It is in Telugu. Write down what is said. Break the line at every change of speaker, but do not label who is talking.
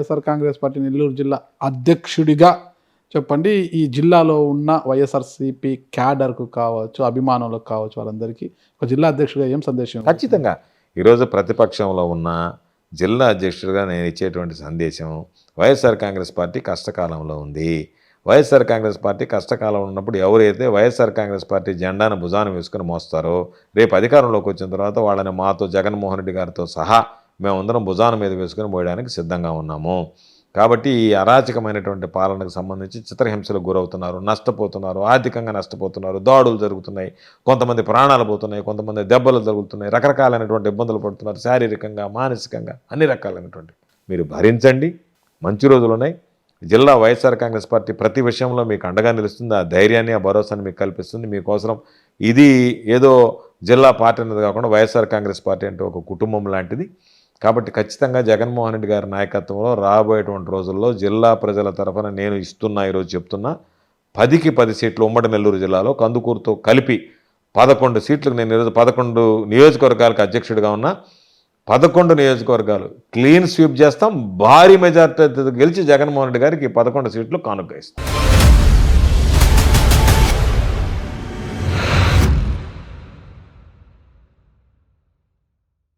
వైఎస్ఆర్ కాంగ్రెస్ పార్టీ నెల్లూరు జిల్లా అధ్యక్షుడిగా చెప్పండి, ఈ జిల్లాలో ఉన్న వైఎస్ఆర్సీపీ క్యాడర్కు కావచ్చు, అభిమానులకు కావచ్చు, వాళ్ళందరికీ ఒక జిల్లా అధ్యక్షుడిగా ఏం సందేశం?
ఖచ్చితంగా ఈరోజు ప్రతిపక్షంలో ఉన్న జిల్లా అధ్యక్షుడిగా నేను ఇచ్చేటువంటి సందేశం, వైఎస్ఆర్ కాంగ్రెస్ పార్టీ కష్టకాలంలో ఉంది. వైఎస్ఆర్ కాంగ్రెస్ పార్టీ కష్టకాలం ఉన్నప్పుడు ఎవరైతే వైఎస్ఆర్ కాంగ్రెస్ పార్టీ జెండాను భుజాన వేసుకుని మోస్తారో, రేపు అధికారంలోకి వచ్చిన తర్వాత వాళ్ళని మాతో జగన్మోహన్ రెడ్డి గారితో సహా మేమందరం భుజాన మీద వేసుకుని మోయడానికి సిద్ధంగా ఉన్నాము. కాబట్టి ఈ అరాచకమైనటువంటి పాలనకు సంబంధించి చిత్రహింసలకు గురవుతున్నారు, నష్టపోతున్నారు, ఆర్థికంగా నష్టపోతున్నారు, దాడులు జరుగుతున్నాయి, కొంతమంది ప్రాణాలు పోతున్నాయి, కొంతమంది దెబ్బలు జరుగుతున్నాయి, రకరకాలైనటువంటి ఇబ్బందులు పడుతున్నారు, శారీరకంగా మానసికంగా అన్ని రకాలైనటువంటి. మీరు భరించండి, మంచి రోజులు ఉన్నాయి. జిల్లా వైఎస్ఆర్ కాంగ్రెస్ పార్టీ ప్రతి విషయంలో మీకు అండగా నిలుస్తుంది. ఆ ధైర్యాన్ని, ఆ భరోసాని మీకు కల్పిస్తుంది. మీకోసం ఇది ఏదో జిల్లా పార్టీ అనేది కాకుండా వైఎస్ఆర్ కాంగ్రెస్ పార్టీ అంటే ఒక కుటుంబం లాంటిది. కాబట్టి ఖచ్చితంగా జగన్మోహన్ రెడ్డి గారి నాయకత్వంలో రాబోయేటువంటి రోజుల్లో జిల్లా ప్రజల తరఫున నేను ఇస్తున్నా, ఈరోజు చెప్తున్నా, 10కి 10 సీట్లు ఉమ్మడి నెల్లూరు జిల్లాలో కందుకూరుతో కలిపి 11 సీట్లకు నేను ఈరోజు 11 నియోజకవర్గాలకు అధ్యక్షుడిగా ఉన్నా. 11 నియోజకవర్గాలు క్లీన్ స్వీప్ చేస్తాం. భారీ మెజార్టీ గెలిచి జగన్మోహన్ రెడ్డి గారికి 11 సీట్లు కానుక ఇస్తాం.